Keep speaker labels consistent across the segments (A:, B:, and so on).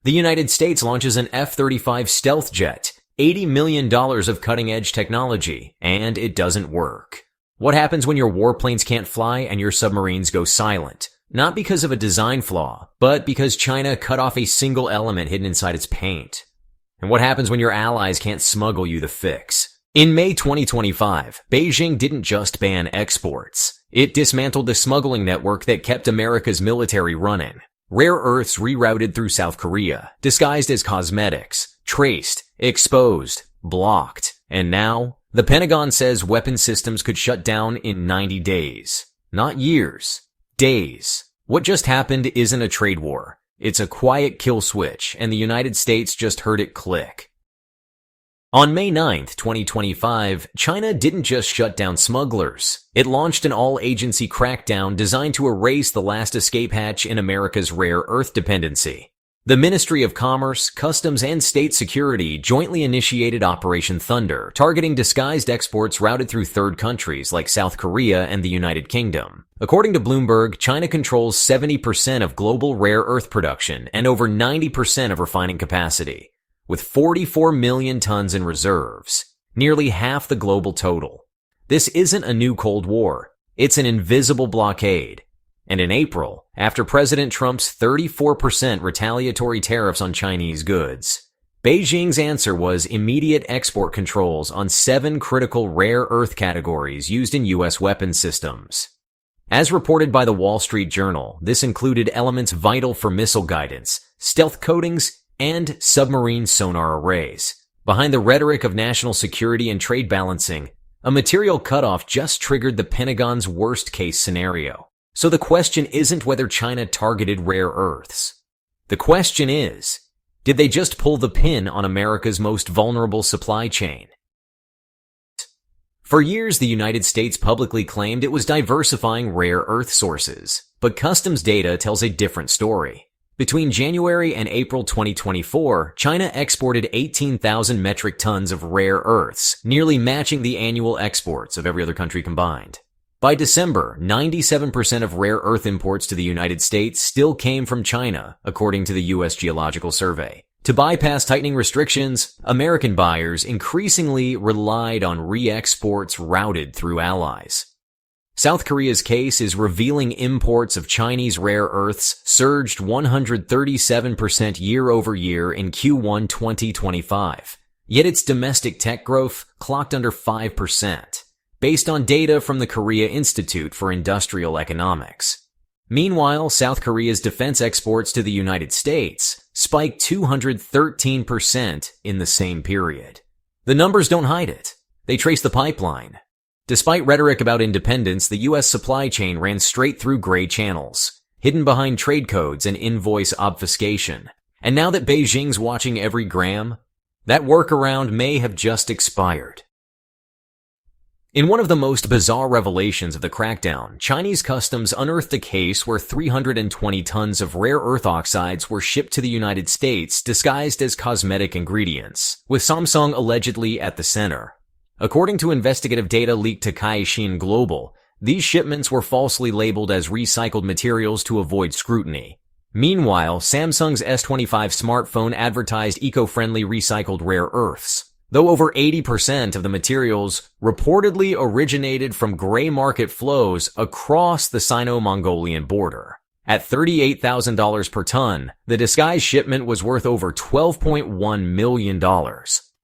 A: The United States launches an F-35 stealth jet, $80 million of cutting-edge technology, and it doesn't work. What happens when your warplanes can't fly and your submarines go silent? Not because of a design flaw, but because China cut off a single element hidden inside its paint. And what happens when your allies can't smuggle you the fix? In May 2025, Beijing didn't just ban exports. It dismantled the smuggling network that kept America's military running. Rare earths rerouted through South Korea, disguised as cosmetics, traced, exposed, blocked, and now, the Pentagon says weapon systems could shut down in 90 days. Not years. Days. What just happened isn't a trade war. It's a quiet kill switch, and the United States just heard it click. On May 9, 2025, China didn't just shut down smugglers. It launched an all-agency crackdown designed to erase the last escape hatch in America's rare earth dependency. The Ministry of Commerce, Customs, and State Security jointly initiated Operation Thunder, targeting disguised exports routed through third countries like South Korea and the United Kingdom. According to Bloomberg, China controls 70% of global rare earth production and over 90% of refining capacity, with 44 million tons in reserves, nearly half the global total. This isn't a new Cold War. It's an invisible blockade. And in April, after President Trump's 34% retaliatory tariffs on Chinese goods, Beijing's answer was immediate export controls on 7 critical rare earth categories used in U.S. weapons systems. As reported by the Wall Street Journal, this included elements vital for missile guidance, stealth coatings, and submarine sonar arrays. Behind the rhetoric of national security and trade balancing, a material cutoff just triggered the Pentagon's worst-case scenario. So the question isn't whether China targeted rare earths. The question is, did they just pull the pin on America's most vulnerable supply chain? For years, the United States publicly claimed it was diversifying rare earth sources, but customs data tells a different story. Between January and April 2024, China exported 18,000 metric tons of rare earths, nearly matching the annual exports of every other country combined. By December, 97% of rare earth imports to the United States still came from China, according to the U.S. Geological Survey. To bypass tightening restrictions, American buyers increasingly relied on re-exports routed through allies. South Korea's case is revealing imports of Chinese rare earths surged 137% year-over-year in Q1 2025, yet its domestic tech growth clocked under 5%. Based on data from the Korea Institute for Industrial Economics. Meanwhile, South Korea's defense exports to the United States spiked 213% in the same period. The numbers don't hide it. They trace the pipeline. Despite rhetoric about independence, the U.S. supply chain ran straight through gray channels, hidden behind trade codes and invoice obfuscation. And now that Beijing's watching every gram, that workaround may have just expired. In one of the most bizarre revelations of the crackdown, Chinese customs unearthed a case where 320 tons of rare earth oxides were shipped to the United States disguised as cosmetic ingredients, with Samsung allegedly at the center. According to investigative data leaked to Caixin Global, these shipments were falsely labeled as recycled materials to avoid scrutiny. Meanwhile, Samsung's S25 smartphone advertised eco-friendly recycled rare earths, though over 80% of the materials reportedly originated from gray market flows across the Sino-Mongolian border. At $38,000 per ton, the disguised shipment was worth over $12.1 million,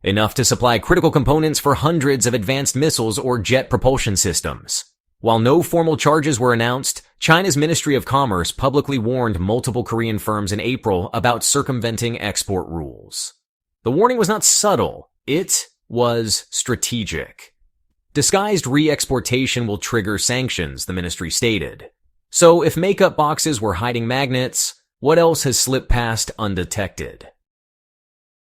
A: enough to supply critical components for hundreds of advanced missiles or jet propulsion systems. While no formal charges were announced, China's Ministry of Commerce publicly warned multiple Korean firms in April about circumventing export rules. The warning was not subtle. It was strategic. Disguised re-exportation will trigger sanctions, the ministry stated. So if makeup boxes were hiding magnets, what else has slipped past undetected?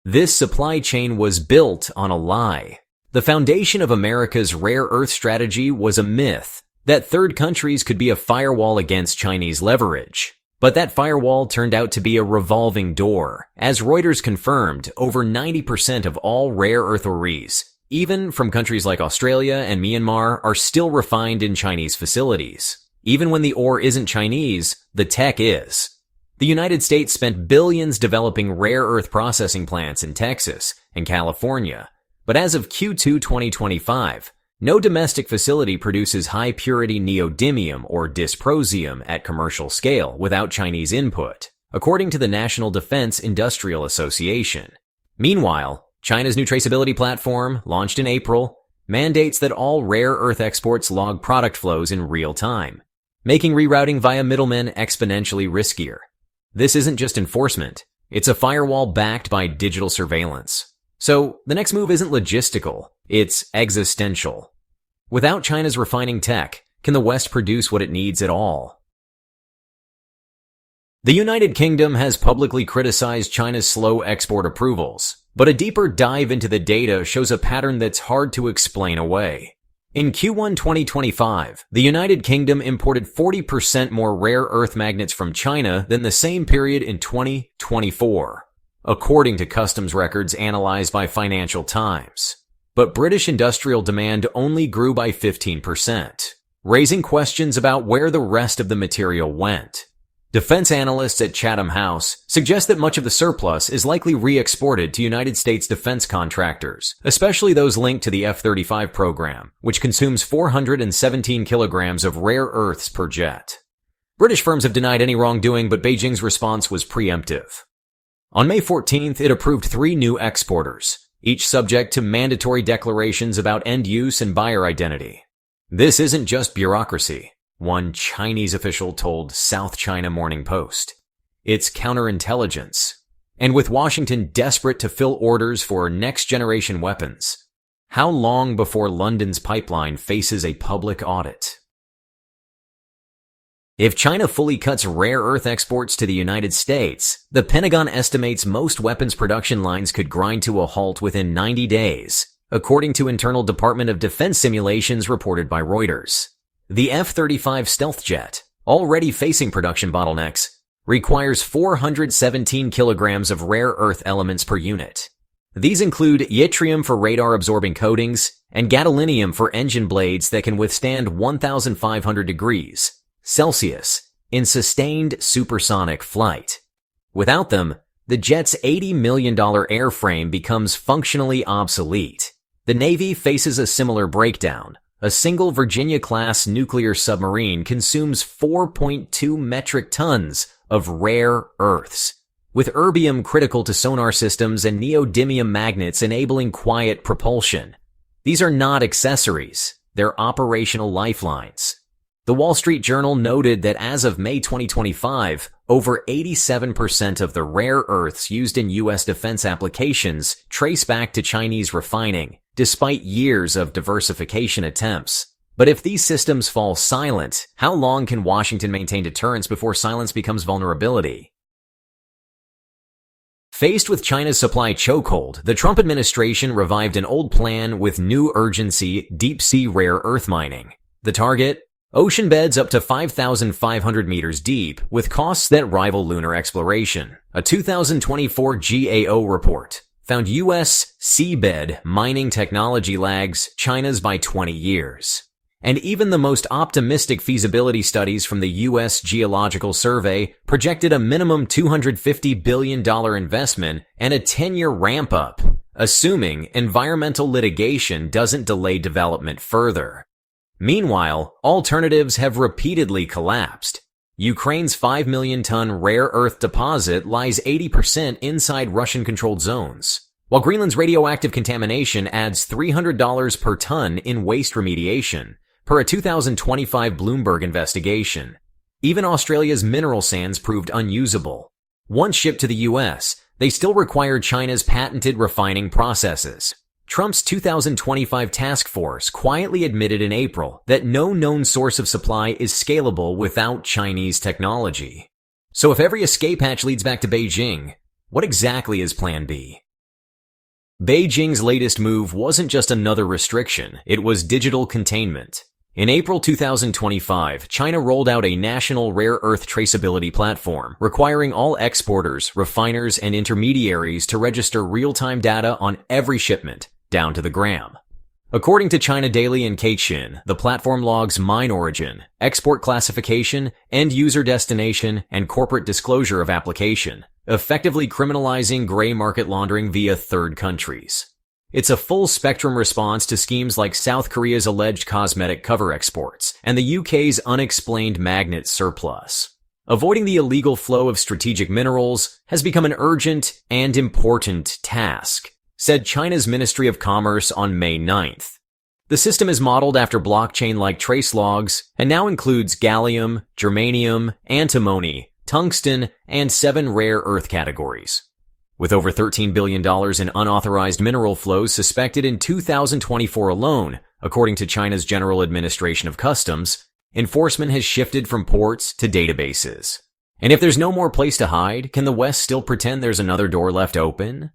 A: This supply chain was built on a lie. The foundation of America's rare earth strategy was a myth that third countries could be a firewall against Chinese leverage. But that firewall turned out to be a revolving door. As Reuters confirmed, over 90% of all rare earth ores, even from countries like Australia and Myanmar, are still refined in Chinese facilities. Even when the ore isn't Chinese, the tech is. The United States spent billions developing rare earth processing plants in Texas and California, but as of Q2 2025, no domestic facility produces high-purity neodymium or dysprosium at commercial scale without Chinese input, according to the National Defense Industrial Association. Meanwhile, China's new traceability platform, launched in April, mandates that all rare earth exports log product flows in real time, making rerouting via middlemen exponentially riskier. This isn't just enforcement, it's a firewall backed by digital surveillance. So, the next move isn't logistical, it's existential. Without China's refining tech, can the West produce what it needs at all? The United Kingdom has publicly criticized China's slow export approvals, but a deeper dive into the data shows a pattern that's hard to explain away. In Q1 2025, the United Kingdom imported 40% more rare earth magnets from China than the same period in 2024, according to customs records analyzed by Financial Times. But British industrial demand only grew by 15%, raising questions about where the rest of the material went. Defense analysts at Chatham House suggest that much of the surplus is likely re-exported to United States defense contractors, especially those linked to the F-35 program, which consumes 417 kilograms of rare earths per jet. British firms have denied any wrongdoing, but Beijing's response was preemptive. On May 14th, it approved 3 new exporters, each subject to mandatory declarations about end use and buyer identity. This isn't just bureaucracy, one Chinese official told South China Morning Post. It's counterintelligence. And with Washington desperate to fill orders for next-generation weapons, how long before London's pipeline faces a public audit? If China fully cuts rare earth exports to the United States, the Pentagon estimates most weapons production lines could grind to a halt within 90 days, according to internal Department of Defense simulations reported by Reuters. The F-35 stealth jet, already facing production bottlenecks, requires 417 kilograms of rare earth elements per unit. These include yttrium for radar-absorbing coatings and gadolinium for engine blades that can withstand 1,500 degrees Celsius in sustained supersonic flight. Without them, the jet's $80 million airframe becomes functionally obsolete. The Navy faces a similar breakdown. A single Virginia-class nuclear submarine consumes 4.2 metric tons of rare earths, with erbium critical to sonar systems and neodymium magnets enabling quiet propulsion. These are not accessories, they're operational lifelines. The Wall Street Journal noted that as of May 2025, over 87% of the rare earths used in U.S. defense applications trace back to Chinese refining, despite years of diversification attempts. But if these systems fall silent, how long can Washington maintain deterrence before silence becomes vulnerability? Faced with China's supply chokehold, the Trump administration revived an old plan with new urgency: deep-sea rare earth mining. The target? Ocean beds up to 5,500 meters deep, with costs that rival lunar exploration. A 2024 GAO report found U.S. seabed mining technology lags China's by 20 years. And even the most optimistic feasibility studies from the U.S. Geological Survey projected a minimum $250 billion investment and a 10-year ramp-up, assuming environmental litigation doesn't delay development further. Meanwhile, alternatives have repeatedly collapsed. Ukraine's 5 million ton rare earth deposit lies 80% inside Russian-controlled zones, while Greenland's radioactive contamination adds $300 per ton in waste remediation, per a 2025 Bloomberg investigation. Even Australia's mineral sands proved unusable. Once shipped to the US, they still required China's patented refining processes. Trump's 2025 task force quietly admitted in April that no known source of supply is scalable without Chinese technology. So if every escape hatch leads back to Beijing, what exactly is Plan B? Beijing's latest move wasn't just another restriction, it was digital containment. In April 2025, China rolled out a national rare earth traceability platform, requiring all exporters, refiners, and intermediaries to register real-time data on every shipment, down to the gram. According to China Daily and Caixin, the platform logs mine origin, export classification, end user destination, and corporate disclosure of application, effectively criminalizing gray market laundering via third countries. It's a full-spectrum response to schemes like South Korea's alleged cosmetic cover exports and the UK's unexplained magnet surplus. Avoiding the illegal flow of strategic minerals has become an urgent and important task, said China's Ministry of Commerce on May 9th. The system is modeled after blockchain-like trace logs and now includes gallium, germanium, antimony, tungsten, and 7 rare earth categories. With over $13 billion in unauthorized mineral flows suspected in 2024 alone, according to China's General Administration of Customs, enforcement has shifted from ports to databases. And if there's no more place to hide, can the West still pretend there's another door left open?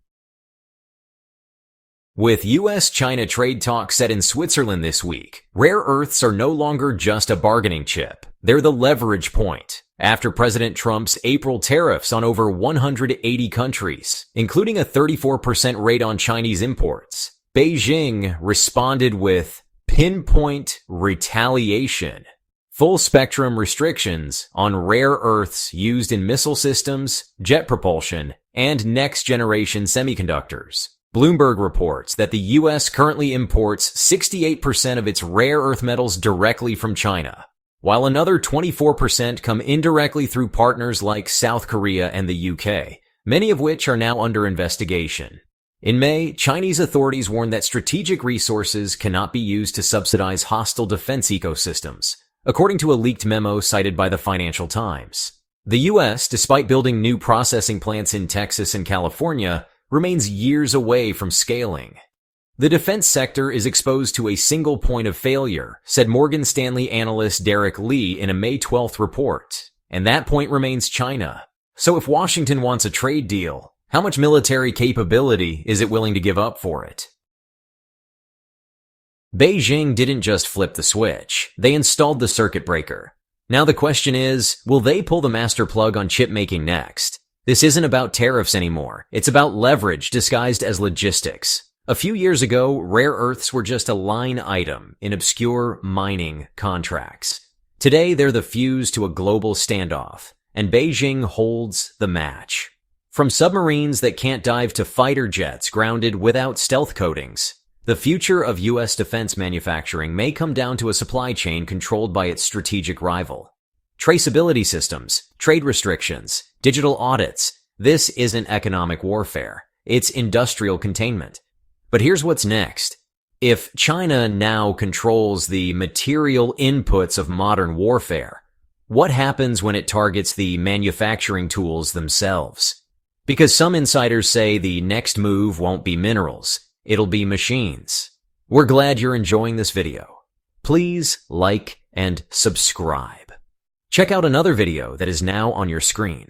A: With US-China trade talks set in Switzerland this week, rare earths are no longer just a bargaining chip. They're the leverage point. After President Trump's April tariffs on over 180 countries, including a 34% rate on Chinese imports, Beijing responded with pinpoint retaliation. Full-spectrum restrictions on rare earths used in missile systems, jet propulsion, and next-generation semiconductors. Bloomberg reports that the U.S. currently imports 68% of its rare earth metals directly from China, while another 24% come indirectly through partners like South Korea and the UK, many of which are now under investigation. In May, Chinese authorities warned that strategic resources cannot be used to subsidize hostile defense ecosystems, according to a leaked memo cited by the Financial Times. The U.S., despite building new processing plants in Texas and California, remains years away from scaling. The defense sector is exposed to a single point of failure, said Morgan Stanley analyst Derek Lee in a May 12th report, and that point remains China. So if Washington wants a trade deal, how much military capability is it willing to give up for it? Beijing didn't just flip the switch, they installed the circuit breaker. Now the question is, will they pull the master plug on chip making next? This isn't about tariffs anymore. It's about leverage disguised as logistics. A few years ago, rare earths were just a line item in obscure mining contracts. Today, they're the fuse to a global standoff, and Beijing holds the match. From submarines that can't dive to fighter jets grounded without stealth coatings, the future of U.S. defense manufacturing may come down to a supply chain controlled by its strategic rival. Traceability systems, trade restrictions, digital audits. This isn't economic warfare. It's industrial containment. But here's what's next. If China now controls the material inputs of modern warfare, what happens when it targets the manufacturing tools themselves? Because some insiders say the next move won't be minerals, it'll be machines. We're glad you're enjoying this video. Please like and subscribe. Check out another video that is now on your screen.